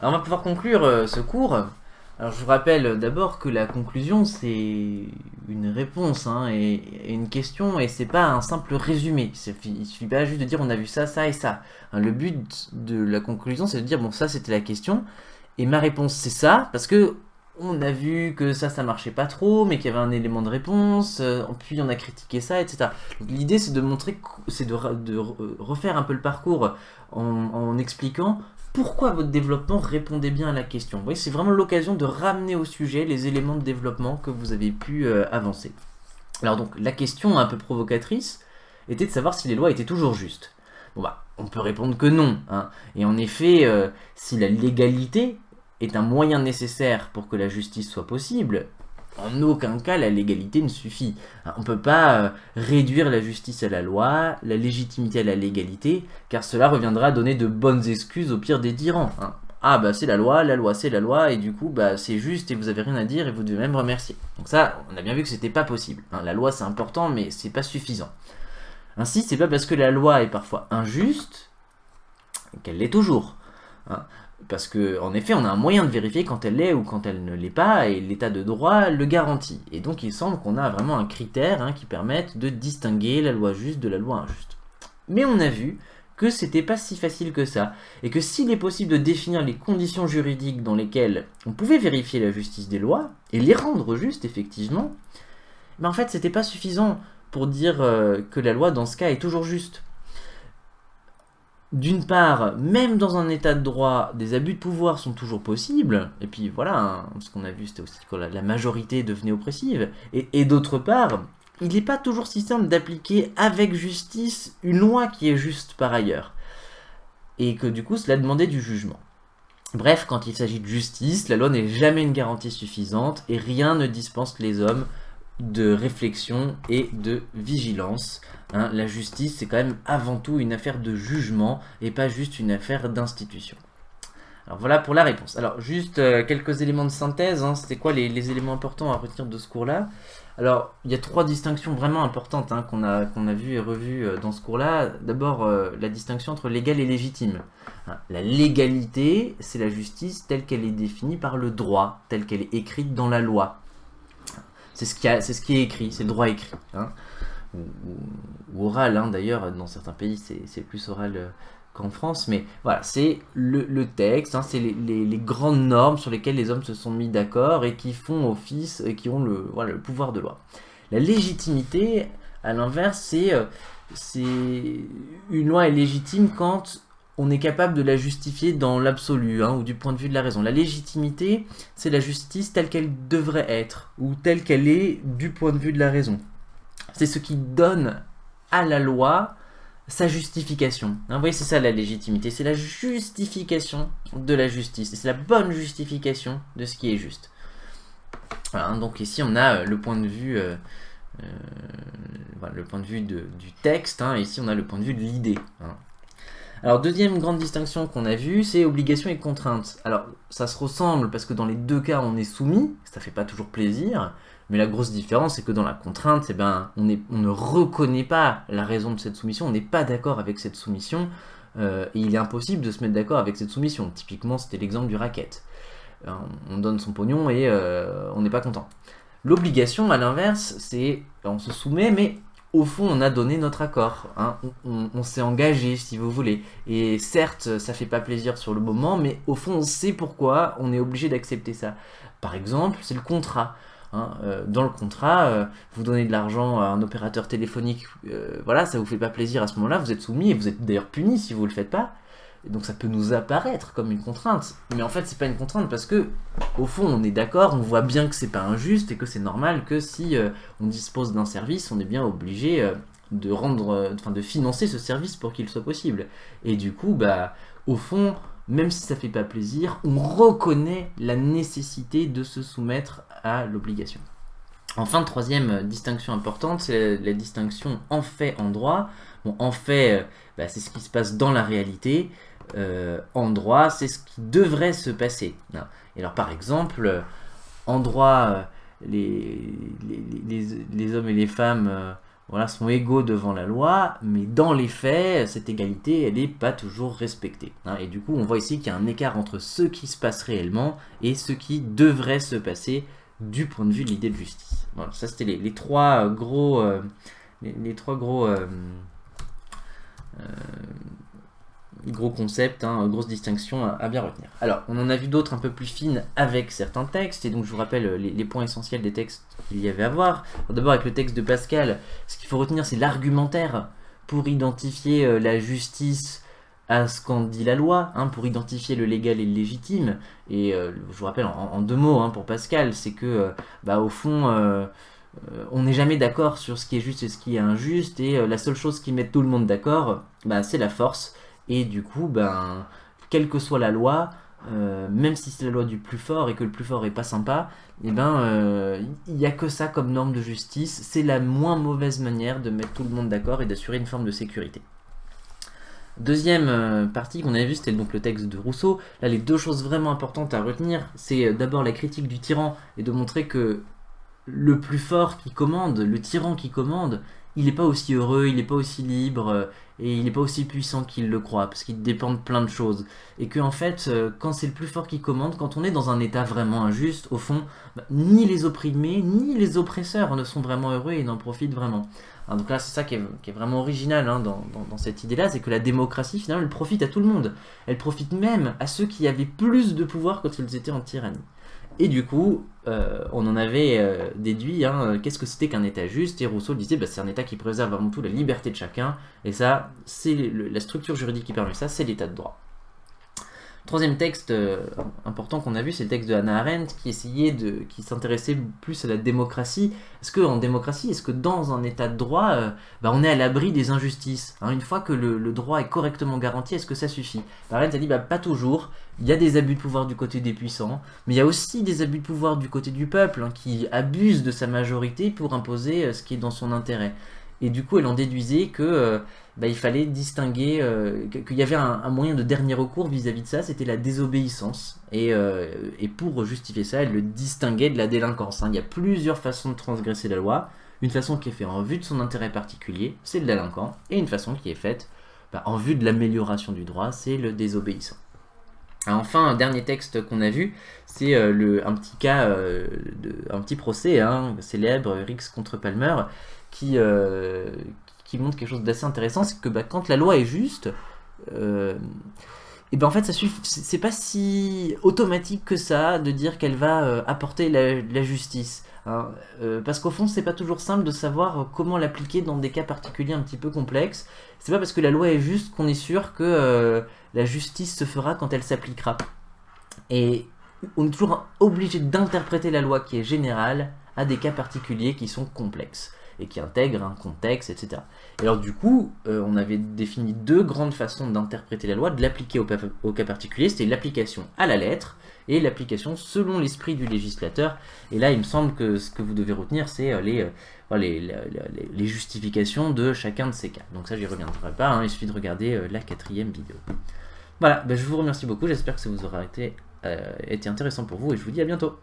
Alors on va pouvoir conclure ce cours. Alors je vous rappelle d'abord que la conclusion c'est une réponse hein, et une question et c'est pas un simple résumé. Il suffit pas juste de dire on a vu ça, ça et ça. Hein, le but de la conclusion c'est de dire bon ça c'était la question et ma réponse c'est ça parce que on a vu que ça marchait pas trop mais qu'il y avait un élément de réponse, puis on a critiqué ça, etc. Donc l'idée c'est de montrer, c'est de refaire un peu le parcours en expliquant pourquoi votre développement répondait bien à la question. Vous voyez, c'est vraiment l'occasion de ramener au sujet les éléments de développement que vous avez pu avancer. Alors donc, la question un peu provocatrice était de savoir si les lois étaient toujours justes. Bon bah, on peut répondre que non. Hein. Et en effet, si la légalité est un moyen nécessaire pour que la justice soit possible, en aucun cas la légalité ne suffit. On ne peut pas réduire la justice à la loi, la légitimité à la légalité, car cela reviendra à donner de bonnes excuses au pire des tyrans. Hein. Ah bah c'est la loi c'est la loi, et du coup bah c'est juste et vous avez rien à dire et vous devez même remercier. Donc ça, on a bien vu que c'était pas possible. Hein. La loi c'est important mais c'est pas suffisant. Ainsi, c'est pas parce que la loi est parfois injuste qu'elle l'est toujours. Hein. Parce qu'en effet, on a un moyen de vérifier quand elle l'est ou quand elle ne l'est pas, et l'état de droit le garantit. Et donc il semble qu'on a vraiment un critère hein, qui permette de distinguer la loi juste de la loi injuste. Mais on a vu que c'était pas si facile que ça, et que s'il est possible de définir les conditions juridiques dans lesquelles on pouvait vérifier la justice des lois, et les rendre justes effectivement, mais en fait c'était pas suffisant pour dire que la loi dans ce cas est toujours juste. D'une part, même dans un état de droit, des abus de pouvoir sont toujours possibles, et puis voilà, hein, ce qu'on a vu c'était aussi quand la majorité devenait oppressive, et d'autre part, il n'est pas toujours si simple d'appliquer avec justice une loi qui est juste par ailleurs, et que du coup cela demandait du jugement. Bref, quand il s'agit de justice, la loi n'est jamais une garantie suffisante, et rien ne dispense les hommes de réflexion et de vigilance. Hein, la justice, c'est quand même avant tout une affaire de jugement et pas juste une affaire d'institution. Alors voilà pour la réponse. Alors juste quelques éléments de synthèse, hein, c'était quoi les éléments importants à retenir de ce cours-là? Alors il y a trois distinctions vraiment importantes hein, qu'on a vues et revues dans ce cours-là. D'abord la distinction entre légal et légitime. Hein, la légalité, c'est la justice telle qu'elle est définie par le droit, telle qu'elle est écrite dans la loi. C'est ce qui est écrit, c'est le droit écrit. Hein. Ou oral, hein, d'ailleurs, dans certains pays c'est plus oral qu'en France, mais voilà, c'est le texte, hein, c'est les grandes normes sur lesquelles les hommes se sont mis d'accord et qui font office, et qui ont le pouvoir de loi. La légitimité, à l'inverse, c'est une loi est légitime quand on est capable de la justifier dans l'absolu, hein, ou du point de vue de la raison. La légitimité, c'est la justice telle qu'elle devrait être, ou telle qu'elle est du point de vue de la raison. C'est ce qui donne à la loi sa justification. Hein, vous voyez, c'est ça la légitimité, c'est la justification de la justice, et c'est la bonne justification de ce qui est juste. Voilà, hein, donc ici on a le point de vue, voilà, le point de vue du texte, hein, et ici on a le point de vue de l'idée. Hein. Alors deuxième grande distinction qu'on a vue, c'est obligation et contrainte. Alors ça se ressemble parce que dans les deux cas on est soumis, ça fait pas toujours plaisir, mais la grosse différence c'est que dans la contrainte, eh ben, on ne reconnaît pas la raison de cette soumission, on n'est pas d'accord avec cette soumission, et il est impossible de se mettre d'accord avec cette soumission. Typiquement c'était l'exemple du racket. On donne son pognon et on n'est pas content. L'obligation à l'inverse, c'est on se soumet mais au fond, on a donné notre accord, hein. On s'est engagé, si vous voulez. Et certes, ça fait pas plaisir sur le moment, mais au fond, on sait pourquoi on est obligé d'accepter ça. Par exemple, c'est le contrat. Hein. Dans le contrat, vous donnez de l'argent à un opérateur téléphonique, voilà, ça vous fait pas plaisir à ce moment-là, vous êtes soumis et vous êtes d'ailleurs puni si vous le faites pas. Et donc ça peut nous apparaître comme une contrainte, mais en fait c'est pas une contrainte parce que au fond on est d'accord, on voit bien que c'est pas injuste et que c'est normal que si on dispose d'un service, on est bien obligé de rendre, de financer ce service pour qu'il soit possible. Et du coup, bah, au fond, même si ça fait pas plaisir, on reconnaît la nécessité de se soumettre à l'obligation. Enfin, troisième distinction importante, c'est la distinction en fait en droit. Bon, en fait, bah, c'est ce qui se passe dans la réalité. En droit, c'est ce qui devrait se passer. Et alors, par exemple, en droit, les hommes et les femmes voilà, sont égaux devant la loi, mais dans les faits, cette égalité, elle n'est pas toujours respectée. Hein. Et du coup, on voit ici qu'il y a un écart entre ce qui se passe réellement et ce qui devrait se passer du point de vue de l'idée de justice. Voilà, ça c'était les trois gros, gros concepts, hein, grosse distinction à bien retenir. Alors, on en a vu d'autres un peu plus fines avec certains textes, et donc je vous rappelle les points essentiels des textes qu'il y avait à voir. D'abord, avec le texte de Pascal, ce qu'il faut retenir, c'est l'argumentaire pour identifier la justice à ce qu'en dit la loi, hein, pour identifier le légal et le légitime. Et je vous rappelle en deux mots, hein, pour Pascal, c'est que, au fond, on n'est jamais d'accord sur ce qui est juste et ce qui est injuste, et la seule chose qui met tout le monde d'accord, c'est la force. Et du coup, quelle que soit la loi, même si c'est la loi du plus fort et que le plus fort est pas sympa, il n'y a que ça comme norme de justice. C'est la moins mauvaise manière de mettre tout le monde d'accord et d'assurer une forme de sécurité. Deuxième partie qu'on avait vue, c'était donc le texte de Rousseau. Là, les deux choses vraiment importantes à retenir, c'est d'abord la critique du tyran et de montrer que le plus fort qui commande, le tyran qui commande, il n'est pas aussi heureux, il n'est pas aussi libre, et il n'est pas aussi puissant qu'il le croit, parce qu'il dépend de plein de choses. Et que en fait, quand c'est le plus fort qui commande, quand on est dans un état vraiment injuste, au fond, ni les opprimés, ni les oppresseurs ne sont vraiment heureux et n'en profitent vraiment. Hein, donc là, c'est ça qui est vraiment original, hein, dans cette idée-là, c'est que la démocratie, finalement, elle profite à tout le monde. Elle profite même à ceux qui avaient plus de pouvoir quand ils étaient en tyrannie. Et du coup, on en avait déduit qu'est-ce que c'était qu'un État juste, et Rousseau disait c'est un État qui préserve avant tout la liberté de chacun, et ça, c'est la structure juridique qui permet ça, c'est l'État de droit. Troisième texte important qu'on a vu, c'est le texte de Hannah Arendt qui s'intéressait plus à la démocratie. Est-ce que en démocratie, est-ce que dans un état de droit, on est à l'abri des injustices, hein, une fois que le droit est correctement garanti, est-ce que ça suffit? Arendt a dit pas toujours. Il y a des abus de pouvoir du côté des puissants, mais il y a aussi des abus de pouvoir du côté du peuple, hein, qui abuse de sa majorité pour imposer ce qui est dans son intérêt. Et du coup, elle en déduisait que il fallait distinguer, qu'il y avait un moyen de dernier recours vis-à-vis de ça, c'était la désobéissance. Et pour justifier ça, elle le distinguait de la délinquance. Hein. Il y a plusieurs façons de transgresser la loi. Une façon qui est faite en vue de son intérêt particulier, c'est le délinquant. Et une façon qui est faite en vue de l'amélioration du droit, c'est le désobéissant. Enfin, un dernier texte qu'on a vu, c'est un petit procès célèbre, Rix contre Palmer, qui montre quelque chose d'assez intéressant, c'est que quand la loi est juste, en fait, c'est pas si automatique que ça de dire qu'elle va apporter la justice. Hein. Parce qu'au fond, c'est pas toujours simple de savoir comment l'appliquer dans des cas particuliers un petit peu complexes. C'est pas parce que la loi est juste qu'on est sûr que la justice se fera quand elle s'appliquera. Et on est toujours obligé d'interpréter la loi qui est générale à des cas particuliers qui sont complexes et qui intègrent un contexte, etc. Et alors du coup, on avait défini deux grandes façons d'interpréter la loi, de l'appliquer au cas particulier, c'était l'application à la lettre et l'application selon l'esprit du législateur. Et là, il me semble que ce que vous devez retenir, c'est les justifications de chacun de ces cas. Donc ça, j'y reviendrai pas, il suffit de regarder la 4e vidéo. Voilà, je vous remercie beaucoup, j'espère que ça vous aura été intéressant pour vous et je vous dis à bientôt.